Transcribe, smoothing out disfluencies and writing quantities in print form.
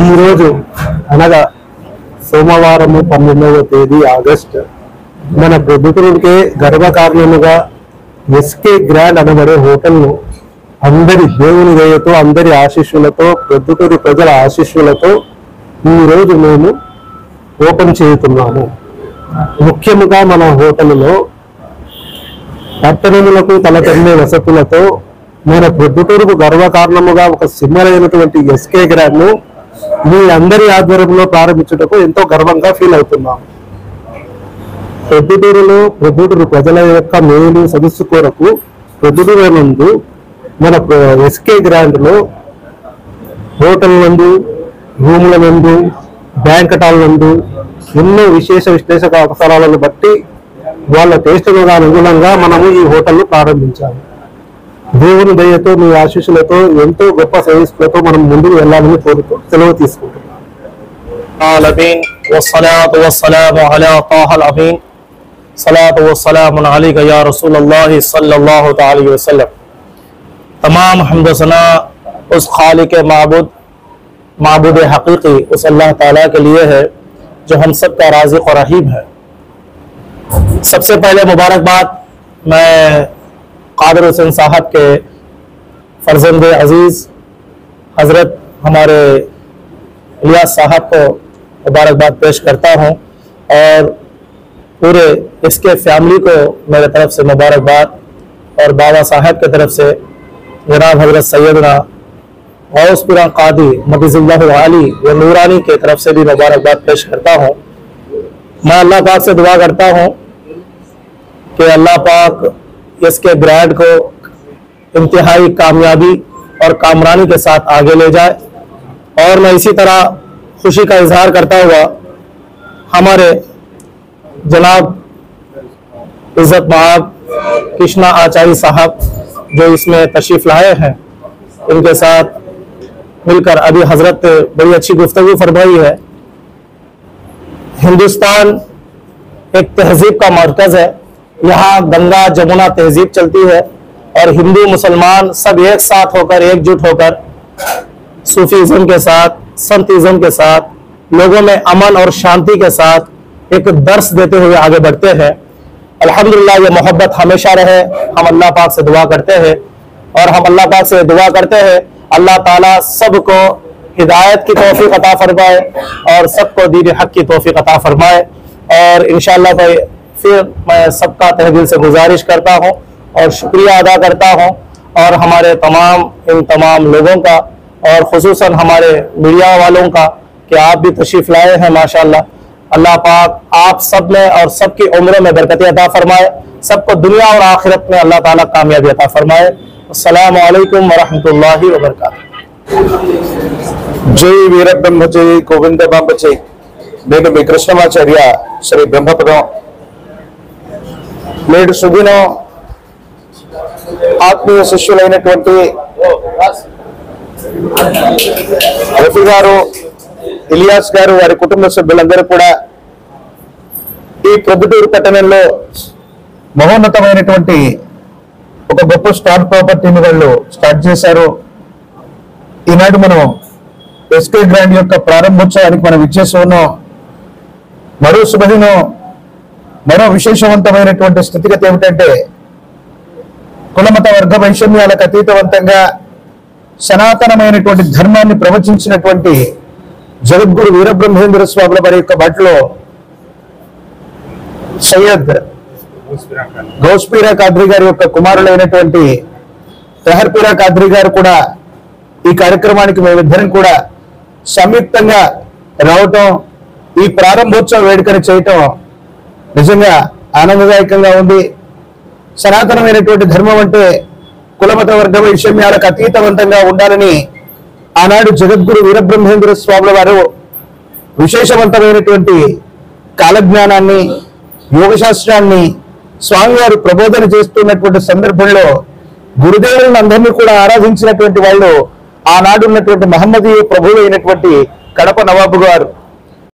ఈరోజు అనగా సోమవారం 12వ తేదీ ఆగస్టు మన ప్రొద్దుటూరుకే గర్వకారణముగా ఎస్కే గ్రాండ్ అనబడే హోటల్ను అందరి దేవుని దయతో అందరి ఆశీస్సులతో ప్రొద్దుటూరు ప్రజల ఆశీస్సులతో ఈరోజు మేము ఓపెన్ చేస్తున్నాము. ముఖ్యంగా మన హోటల్లో పట్టణములకు తలకెళ్ళే వసతులతో మన ప్రొద్దుటూరుకు గర్వకారణముగా ఒక సింహమైనటువంటి ఎస్కే గ్రాండ్ ను మీ అందరి ఆధ్వర్యంలో ప్రారంభించుటకు ఎంతో గర్వంగా ఫీల్ అవుతున్నాము. ప్రొద్దుటూరు ప్రజల యొక్క మేలు సదస్సు కొరకు ప్రొద్దుటూరు నందు మన ఎస్కే గ్రాండ్ లో హోటల్ నందు, రూముల నందు, బ్యాంకెట్ హాల్ నందు ఎన్నో విశ్లేషక అవసరాలను బట్టి వాళ్ళ టేస్టులకు అనుగుణంగా మనము ఈ హోటల్ను ప్రారంభించాము. దేవుని దయతో మీ ఆశీస్సులతో ఎంతో గొప్ప సర్వీసులతో మనం ముందుకు వెళ్ళాలని కోరుతూ సెలవు తీసుకుంటున్నాం. तमाम हम्द सना उस खालिक माबूद हकीकी उस अल्लाह ताला के लिए है जो हम सब का राज़िक़ और रहीम है। सबसे पहले मुबारकबाद मैं कादिर हुसैन साहब के फर्जंद अजीज़ हज़रत हमारे इलियास साहब को मुबारकबाद पेश करता हूँ और पूरे इसके फैमिली को मेरे तरफ से मुबारकबाद और बाबा साहब की तरफ से जनाब हज़रत सैयदना गौस पीर कादी मदीज़ुल्लाह आली व नूरानी की तरफ से भी मुबारकबाद पेश करता हूँ। मैं अल्लाह पाक से दुआ करता हूँ कि अल्लाह पाक इसके ग्रैंड को इंतहाई कामयाबी और कामरानी के साथ आगे ले जाए। और मैं इसी तरह खुशी का इजहार करता हुआ हमारे जनाब इज़्ज़त माब कृष्णा आचार्य साहब जो इसमें तशरीफ लाए हैं, इनके साथ मिलकर अभी हजरत बड़ी अच्छी गुफ्तगू फरमाई है। हिंदुस्तान एक तहजीब का मरकज है, यहाँ गंगा जमुना तहजीब चलती है और हिंदू मुसलमान सब एक साथ होकर एकजुट होकर सूफीज़म के साथ संतिज़म के साथ लोगों में अमन और शांति के साथ एक दर्स देते हुए आगे बढ़ते हैं। अल्हम्दुलिल्लाह ये मोहब्बत हमेशा रहे, हम अल्लाह पाक से दुआ करते हैं और हम अल्लाह पाक से दुआ करते हैं अल्लाह ताला सबको हिदायत की तौफीक अता फरमाए और सबको दीन हक की तौफीक अता फरमाए। और इंशाअल्लाह भाई फिर मैं सबका तहे दिल से गुजारिश करता हूँ और शुक्रिया अदा करता हूँ और हमारे इन तमाम लोगों का और खुसूसन हमारे मीडिया वालों का कि आप भी तशरीफ़ लाए हैं माशाअल्लाह। अल्लाह पाक आप सब में और सबकी उम्र में बरकत अता फरमाए, सबको दुनिया और आखिरत में अल्लाह ताला कामयाबी अता फरमाए। अस्सलामु अलैकुम वरहमतुल्लाहि वबरकातुहू। जय वीर ब्रह्म जय गोविंद बांब जय। నేను మీ కృష్ణమాచార్య శ్రీ బ్రహ్మపదం. నేడు సుదినం ఆత్మీయ శిష్యులైనటువంటి రఫీ గారు, ఇలియాస్ గారు, వారి కుటుంబ సభ్యులందరూ కూడా ఈ ప్రొద్దుటూరు పట్టణంలో మహోన్నతమైనటువంటి ఒక గొప్ప స్టార్ ప్రాపర్టీని వాళ్ళు స్టార్ట్ చేశారు. ఈనాడు మనం ఎస్కే గ్రాండ్ యొక్క ప్రారంభోత్సవానికి మనం ఇచ్చేసి ఉన్నాం. మరో శుభదినం, మరో విశేషవంతమైనటువంటి స్థితిగతి ఏమిటంటే కులమత వర్గ వైషమ్యాలకు అతీతవంతంగా సనాతనమైనటువంటి ధర్మాన్ని ప్రవచించినటువంటి జగద్గురు వీరబ్రహ్మేంద్ర స్వాముల వారి యొక్క బాటలో సయ్యద్ గౌస్ పీరా కాద్రీ గారి యొక్క కుమారులైనటువంటి తహర్ పీరా కాద్రీ గారు కూడా ఈ కార్యక్రమానికి మేమిద్దరం కూడా సంయుక్తంగా రావటం, ఈ ప్రారంభోత్సవ వేడుకను చేయటం నిజంగా ఆనందదాయకంగా ఉంది. సనాతనమైనటువంటి ధర్మం అంటే కులమత వర్గ వైషమ్యాలకు అతీతవంతంగా ఉండాలని ఆనాడు జగద్గురు వీరబ్రహ్మేంద్ర స్వాముల వారు విశేషవంతమైనటువంటి కాలజ్ఞానాన్ని, యోగశాస్త్రాన్ని స్వామివారు ప్రబోధన చేస్తున్నటువంటి సందర్భంలో గురుదేవులను అందరినీ కూడా ఆరాధించినటువంటి వాళ్ళు ఆనాడు ఉన్నటువంటి మహమ్మదీయ ప్రభువు అయినటువంటి కడప నవాబు గారు